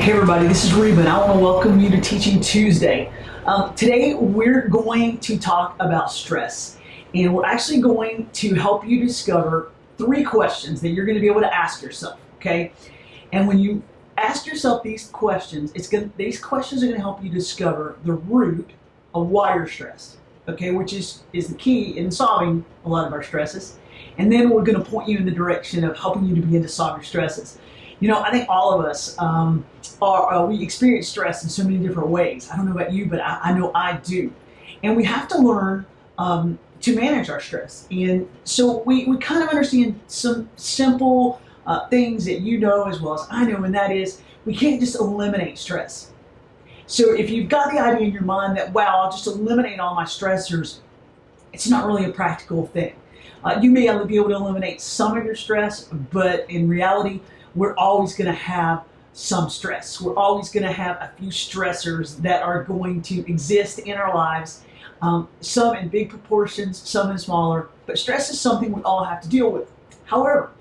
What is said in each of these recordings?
Hey everybody, this is Reba and I want to welcome you to Teaching Tuesday. Today we're going to talk about stress, and we're actually going to help you discover 3 questions that you're going to be able to ask yourself, okay? And when you ask yourself these questions, these questions are going to help you discover the root of why you're stressed, okay, which is the key in solving a lot of our stresses. And then we're going to point you in the direction of helping you to begin to solve your stresses. You know, I think all of us we experience stress in so many different ways. I don't know about you, but I know I do. And we have to learn to manage our stress. And so we kind of understand some simple things that you know as well as I know, and that is we can't just eliminate stress. So if you've got the idea in your mind that, wow, I'll just eliminate all my stressors, it's not really a practical thing. You may be able to eliminate some of your stress, but in reality, we're always going to have some stress. We're always going to have a few stressors that are going to exist in our lives, some in big proportions, some in smaller, but stress is something we all have to deal with. However,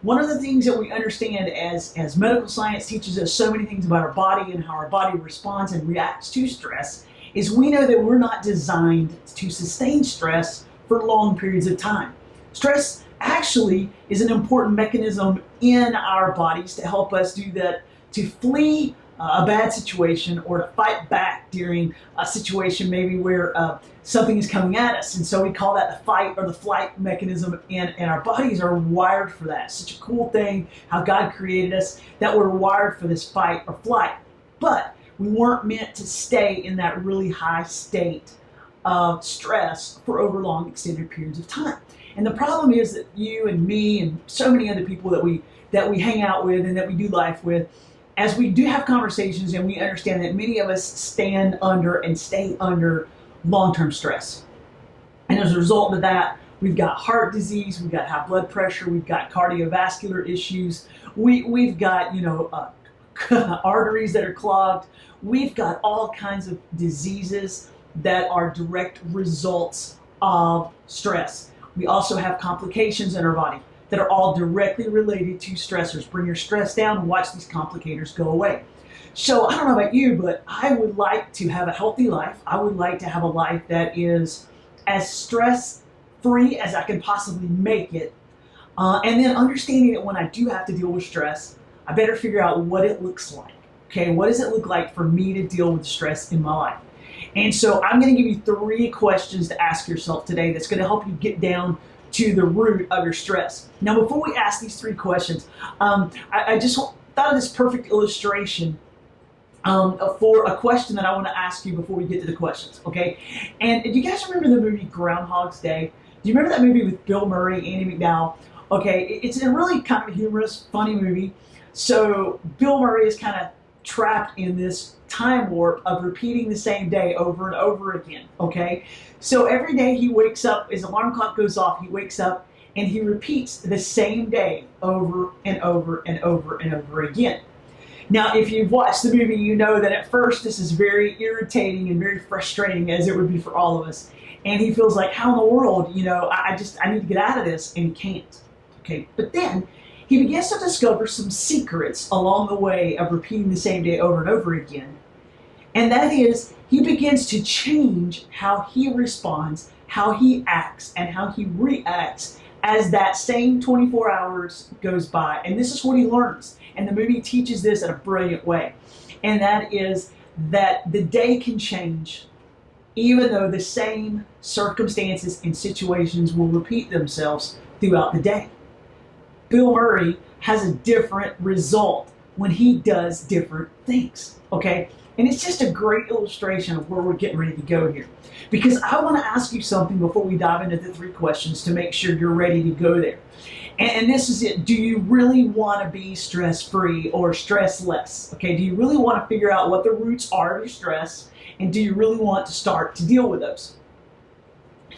one of the things that we understand as medical science teaches us so many things about our body and how our body responds and reacts to stress is we know that we're not designed to sustain stress for long periods of time. Stress actually is an important mechanism in our bodies to help us do that, to flee a bad situation or to fight back during a situation maybe where something is coming at us. And so we call that the fight or the flight mechanism, and our bodies are wired for that. It's such a cool thing how God created us that we're wired for this fight or flight. But we weren't meant to stay in that really high state of stress for over long extended periods of time. And the problem is that you and me and so many other people that we hang out with and that we do life with, as we do have conversations and we understand that many of us stand under and stay under long-term stress. And as a result of that, we've got heart disease, we've got high blood pressure, we've got cardiovascular issues, we've got, arteries that are clogged, we've got all kinds of diseases that are direct results of stress. We also have complications in our body that are all directly related to stressors. Bring your stress down and watch these complicators go away. So I don't know about you, but I would like to have a healthy life. I would like to have a life that is as stress-free as I can possibly make it. And then understanding that when I do have to deal with stress, I better figure out what it looks like. Okay, what does it look like for me to deal with stress in my life? And so I'm going to give you 3 questions to ask yourself today that's going to help you get down to the root of your stress. Now, before we ask these 3 questions, I just thought of this perfect illustration for a question that I want to ask you before we get to the questions, okay? And do you guys remember the movie Groundhog's Day? Do you remember that movie with Bill Murray, Andy McDowell? Okay, it's a really kind of humorous, funny movie. So Bill Murray is kind of trapped in this time warp of repeating the same day over and over again, okay? So every day he wakes up, his alarm clock goes off, he wakes up and he repeats the same day over and over and over and over again. Now, if you've watched the movie, you know that at first this is very irritating and very frustrating, as it would be for all of us. And he feels like, how in the world, I need to get out of this, and he can't, okay? But then he begins to discover some secrets along the way of repeating the same day over and over again. And that is, he begins to change how he responds, how he acts, and how he reacts as that same 24 hours goes by. And this is what he learns. And the movie teaches this in a brilliant way. And that is that the day can change even though the same circumstances and situations will repeat themselves throughout the day. Bill Murray has a different result when he does different things, okay? And it's just a great illustration of where we're getting ready to go here. Because I want to ask you something before we dive into the 3 questions to make sure you're ready to go there. And this is it. Do you really want to be stress-free or stress-less? Okay, do you really want to figure out what the roots are of your stress? And do you really want to start to deal with those?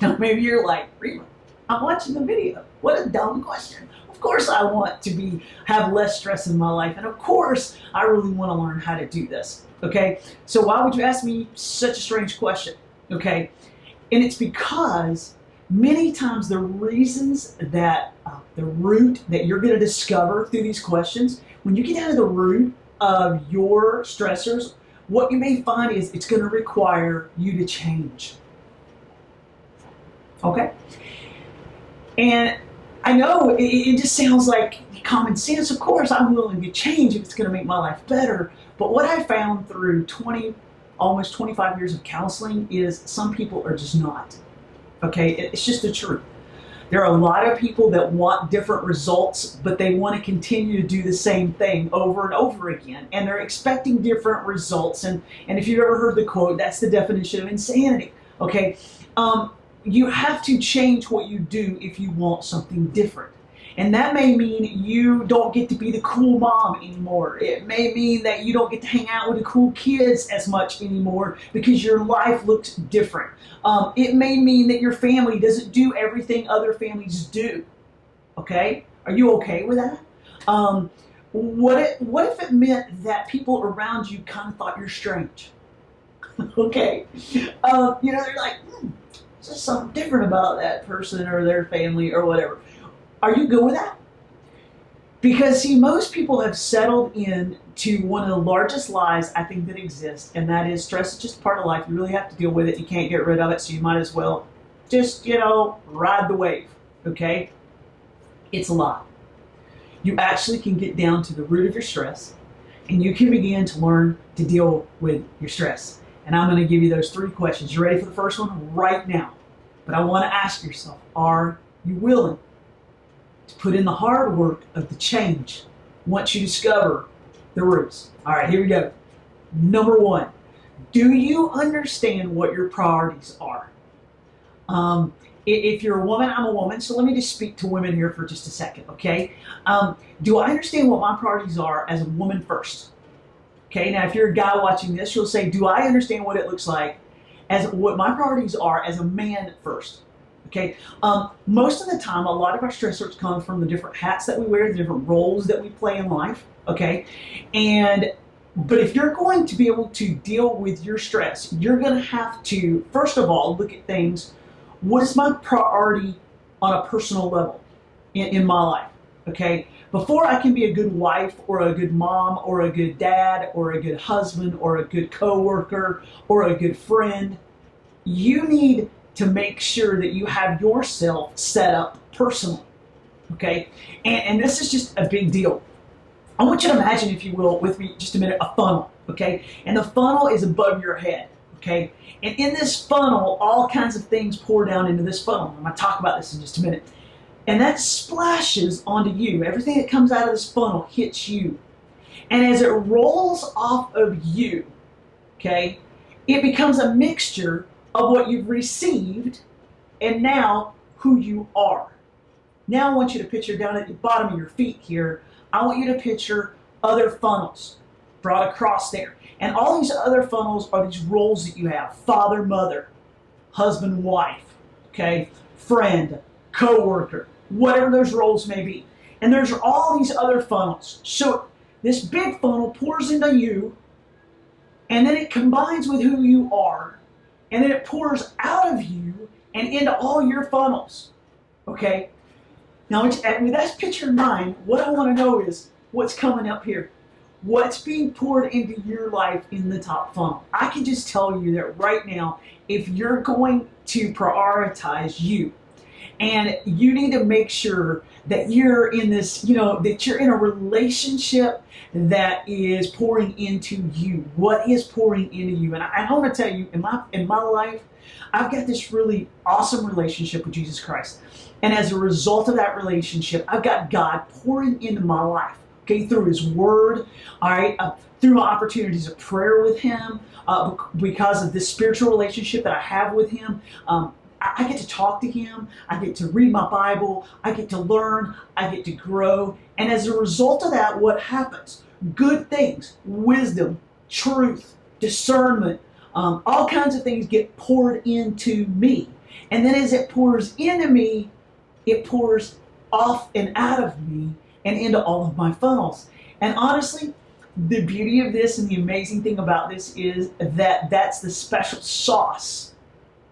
Now, maybe you're like, Reba, I'm watching the video. What a dumb question. Of course I want to have less stress in my life. And of course, I really want to learn how to do this. Okay, so why would you ask me such a strange question? Okay, and it's because many times the reasons that the root that you're going to discover through these questions, when you get down to the root, of your stressors, what you may find is it's going to require you to change. Okay? And I know it just sounds like common sense. Of course, I'm willing to change if it's going to make my life better. But what I found through almost 25 years of counseling is some people are just not. Okay? It's just the truth. There are a lot of people that want different results, but they want to continue to do the same thing over and over again. And they're expecting different results. And if you've ever heard the quote, that's the definition of insanity. Okay? You have to change what you do if you want something different. And that may mean you don't get to be the cool mom anymore. It may mean that you don't get to hang out with the cool kids as much anymore because your life looks different. It may mean that your family doesn't do everything other families do. Okay? Are you okay with that? What if it meant that people around you kind of thought you're strange? Okay? They're like, there's just something different about that person or their family or whatever. Are you good with that? Because, see, most people have settled in to one of the largest lies I think that exists, and that is stress is just part of life. You really have to deal with it. You can't get rid of it, so you might as well just, ride the wave, okay? It's a lie. You actually can get down to the root of your stress, and you can begin to learn to deal with your stress. And I'm going to give you those 3 questions. You ready for the first one? Right now. But I want to ask yourself, are you willing to put in the hard work of the change once you discover the roots? All right, here we go. Number 1, do you understand what your priorities are? If you're a woman, I'm a woman, so let me just speak to women here for just a second, okay? Do I understand what my priorities are as a woman first? Okay, now if you're a guy watching this, you'll say, do I understand what it looks like as what my priorities are as a man first? Okay, most of the time, a lot of our stressors come from the different hats that we wear, the different roles that we play in life, okay? But if you're going to be able to deal with your stress, you're going to have to, first of all, look at things. What is my priority on a personal level in my life, okay? Before I can be a good wife or a good mom or a good dad or a good husband or a good coworker or a good friend, you need to make sure that you have yourself set up personally, okay? And this is just a big deal. I want you to imagine, if you will, with me just a minute, a funnel, okay? And the funnel is above your head, okay? And in this funnel, all kinds of things pour down into this funnel. I'm going to talk about this in just a minute. And that splashes onto you. Everything that comes out of this funnel hits you. And as it rolls off of you, okay, it becomes a mixture of what you've received and now who you are. Now I want you to picture down at the bottom of your feet here, I want you to picture other funnels brought across there. And all these other funnels are these roles that you have: father, mother, husband, wife, okay, friend, co-worker, whatever those roles may be. And there's all these other funnels. So this big funnel pours into you, and then it combines with who you are, and then it pours out of you and into all your funnels, okay? Now, with that picture in mind, what I want to know is what's coming up here. What's being poured into your life in the top funnel? I can just tell you that right now, if you're going to prioritize you, and you need to make sure that you're in this, that you're in a relationship that is pouring into you. What is pouring into you? And I want to tell you, in my life, I've got this really awesome relationship with Jesus Christ. And as a result of that relationship, I've got God pouring into my life, okay, through His Word, all right, through my opportunities of prayer with Him, because of this spiritual relationship that I have with Him. I get to talk to Him, I get to read my Bible, I get to learn, I get to grow, and as a result of that, what happens? Good things, wisdom, truth, discernment, all kinds of things get poured into me. And then as it pours into me, it pours off and out of me and into all of my funnels. And honestly, the beauty of this and the amazing thing about this is that that's the special sauce,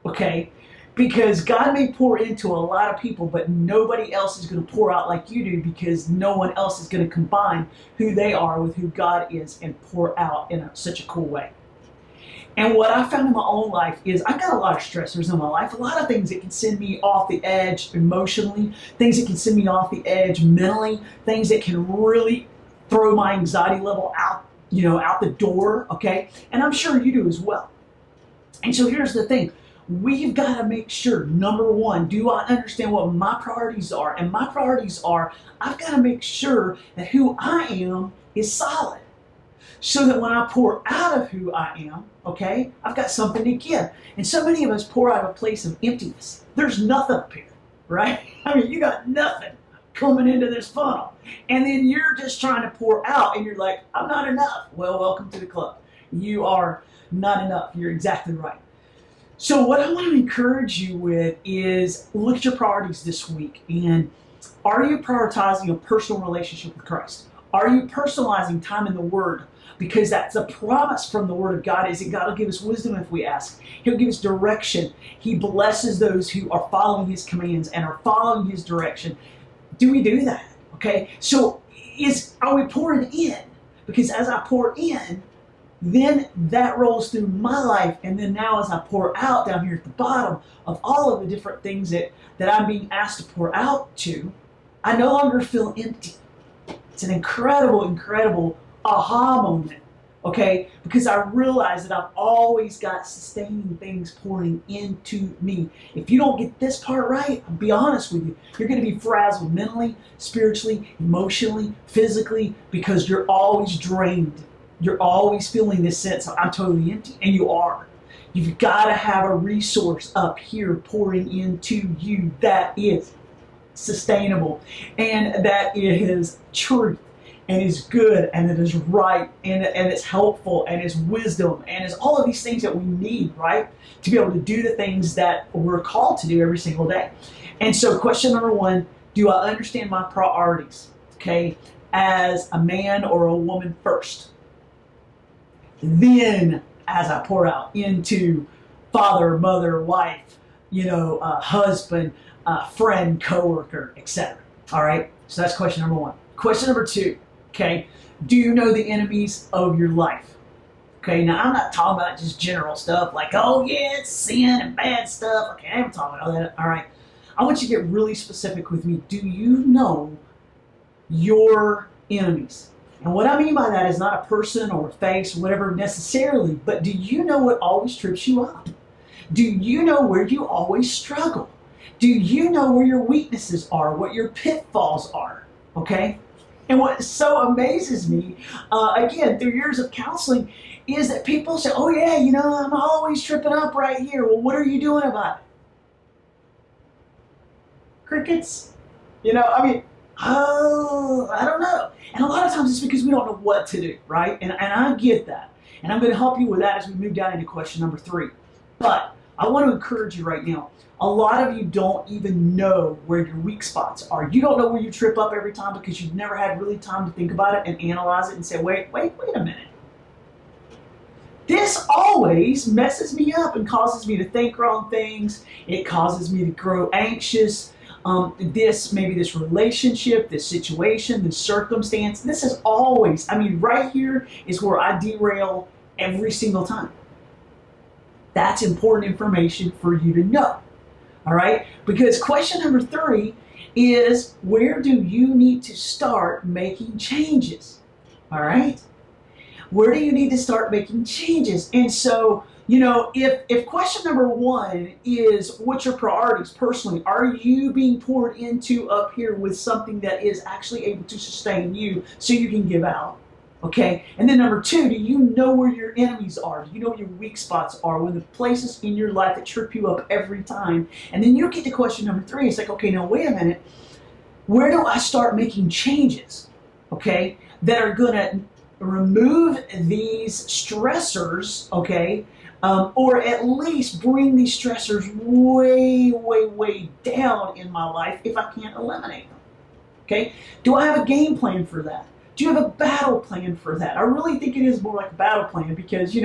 okay? Because God may pour into a lot of people, but nobody else is going to pour out like you do, because no one else is going to combine who they are with who God is and pour out in such a cool way. And what I found in my own life is I've got a lot of stressors in my life, a lot of things that can send me off the edge emotionally, things that can send me off the edge mentally, things that can really throw my anxiety level out, out the door, okay? And I'm sure you do as well. And so here's the thing. We've got to make sure, number one, do I understand what my priorities are? And my priorities are, I've got to make sure that who I am is solid. So that when I pour out of who I am, okay, I've got something to give. And so many of us pour out of a place of emptiness. There's nothing up here, right? I mean, you got nothing coming into this funnel. And then you're just trying to pour out and you're like, I'm not enough. Well, welcome to the club. You are not enough. You're exactly right. So what I want to encourage you with is look at your priorities this week. And are you prioritizing a personal relationship with Christ? Are you personalizing time in the Word? Because that's a promise from the Word of God, is that God will give us wisdom if we ask. He'll give us direction. He blesses those who are following His commands and are following His direction. Do we do that? Okay, so are we pouring in? Because as I pour in, then that rolls through my life, and then now as I pour out down here at the bottom of all of the different things that I'm being asked to pour out to, I no longer feel empty. It's an incredible, incredible aha moment, okay? Because I realize that I've always got sustaining things pouring into me. If you don't get this part right, I'll be honest with you, you're going to be frazzled mentally, spiritually, emotionally, physically, because you're always drained. You're always feeling this sense of I'm totally empty, and you are. You've got to have a resource up here pouring into you that is sustainable and that is truth and is good and it is right and it's helpful and is wisdom and is all of these things that we need, right, to be able to do the things that we're called to do every single day. And so question number one, do I understand my priorities, okay, as a man or a woman first? Then as I pour out into father, mother, wife, husband, friend, coworker, etc. All right, so that's question number one. Question number two, okay, do you know the enemies of your life? Okay, now I'm not talking about just general stuff like, oh yeah, it's sin and bad stuff. Okay, I'm talking about all that. All right, I want you to get really specific with me. Do you know your enemies? And what I mean by that is not a person or a face or whatever necessarily, but do you know what always trips you up? Do you know where you always struggle? Do you know where your weaknesses are, what your pitfalls are? Okay? And what so amazes me, again, through years of counseling, is that people say, oh yeah, I'm always tripping up right here. Well, what are you doing about it? Crickets? Oh, I don't know. And a lot of times it's because we don't know what to do, right? And I get that. And I'm going to help you with that as we move down into question number 3. But I want to encourage you right now. A lot of you don't even know where your weak spots are. You don't know where you trip up every time because you've never had really time to think about it and analyze it and say, wait a minute. This always messes me up and causes me to think wrong things. It causes me to grow anxious. Maybe this relationship, this situation, this circumstance, this is always, right here is where I derail every single time. That's important information for you to know. All right? Because question number 3 is, where do you need to start making changes? All right? Where do you need to start making changes? And so, if question number 1 is what's your priorities personally, are you being poured into up here with something that is actually able to sustain you so you can give out? Okay? And then number 2, do you know where your enemies are? Do you know where your weak spots are? Where the places in your life that trip you up every time? And then you get to question number 3. It's like, okay, now wait a minute. Where do I start making changes? Okay? That are going to remove these stressors, okay? Or at least bring these stressors way, way, way down in my life if I can't eliminate them. Okay? Do I have a game plan for that? Do you have a battle plan for that? I really think it is more like a battle plan because, it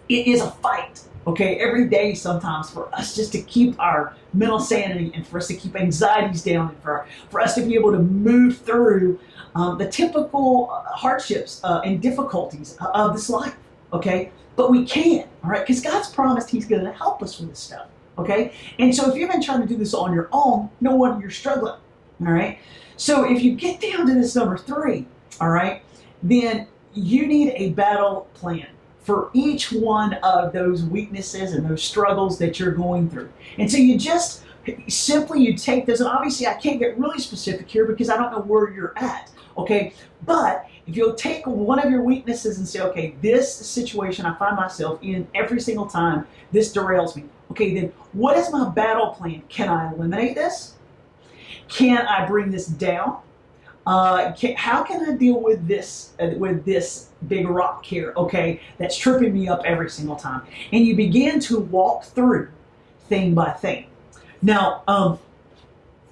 is a fight. okay, every day sometimes for us just to keep our mental sanity and for us to keep anxieties down and for us to be able to move through the typical hardships and difficulties of this life, okay? But we can, all right? Because God's promised He's going to help us with this stuff, okay? And so if you've been trying to do this on your own, no wonder you're struggling, all right? So if you get down to this number 3, all right, then you need a battle plan for each one of those weaknesses and those struggles that you're going through. And so you just simply you take this, and obviously I can't get really specific here because I don't know where you're at, okay? But if you'll take one of your weaknesses and say, okay, this situation I find myself in every single time, this derails me. Okay, then what is my battle plan? Can I eliminate this? Can I bring this down? How can I deal with this big rock here, okay, that's tripping me up every single time? And you begin to walk through thing by thing. Now,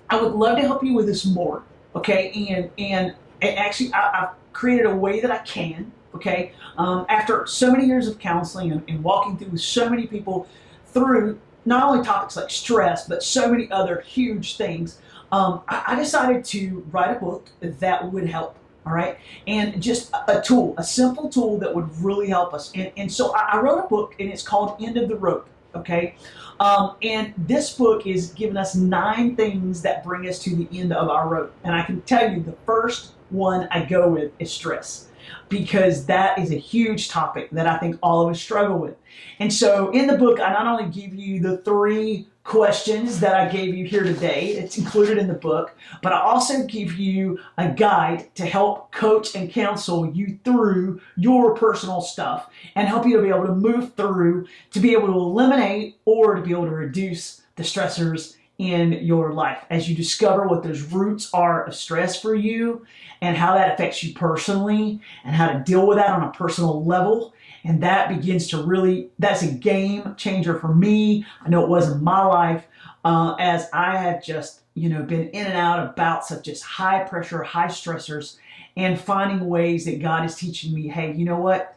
I would love to help you with this more, okay, and actually I've created a way that I can, okay, after so many years of counseling and walking through with so many people through not only topics like stress, but so many other huge things. I decided to write a book that would help, all right? And just a tool, a simple tool that would really help us. And so I wrote a book, and it's called End of the Rope, okay? And this book is giving us 9 things that bring us to the end of our rope. And I can tell you the first one I go with is stress, because that is a huge topic that I think all of us struggle with. And so in the book, I not only give you the 3 questions that I gave you here today, it's included in the book, but I also give you a guide to help coach and counsel you through your personal stuff and help you to be able to move through, to be able to eliminate or to be able to reduce the stressors in your life as you discover what those roots are of stress for you and how that affects you personally and how to deal with that on a personal level. And that begins to really, that's a game changer for me. I know it was in my life as I have just, been in and out of bouts of just high pressure, high stressors, and finding ways that God is teaching me, hey, you know what?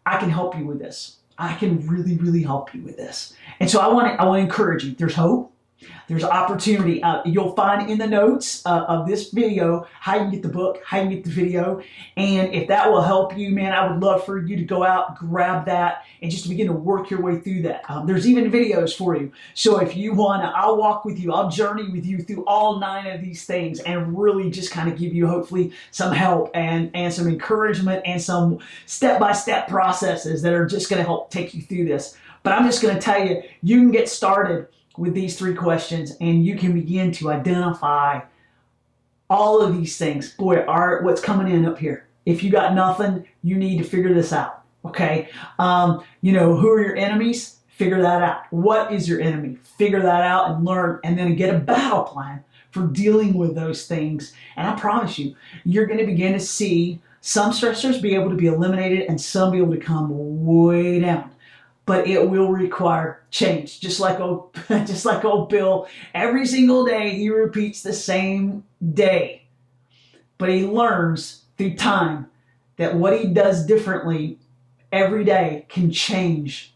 I can help you with this. I can really, really help you with this. And so I want to encourage you. There's hope. There's opportunity. You'll find in the notes of this video how you can get the book, how you can get the video. And if that will help you, man, I would love for you to go out, grab that, and just to begin to work your way through that. There's even videos for you. So if you want to, I'll walk with you. I'll journey with you through all 9 of these things and really just kind of give you hopefully some help and some encouragement and some step-by-step processes that are just going to help take you through this. But I'm just going to tell you, you can get started with these 3 questions, and you can begin to identify all of these things. Boy, what's coming in up here. If you got nothing, you need to figure this out, okay? Who are your enemies? Figure that out. What is your enemy? Figure that out and learn, and then get a battle plan for dealing with those things. And I promise you, you're going to begin to see some stressors be able to be eliminated and some be able to come way down. But it will require change. Just like old Bill, every single day he repeats the same day. But he learns through time that what he does differently every day can change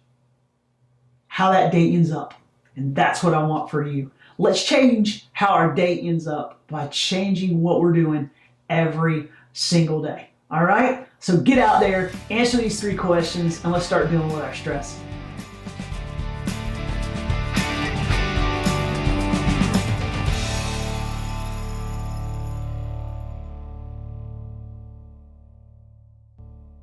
how that day ends up. And that's what I want for you. Let's change how our day ends up by changing what we're doing every single day. All right? So get out there, answer these 3 questions, and let's start dealing with our stress.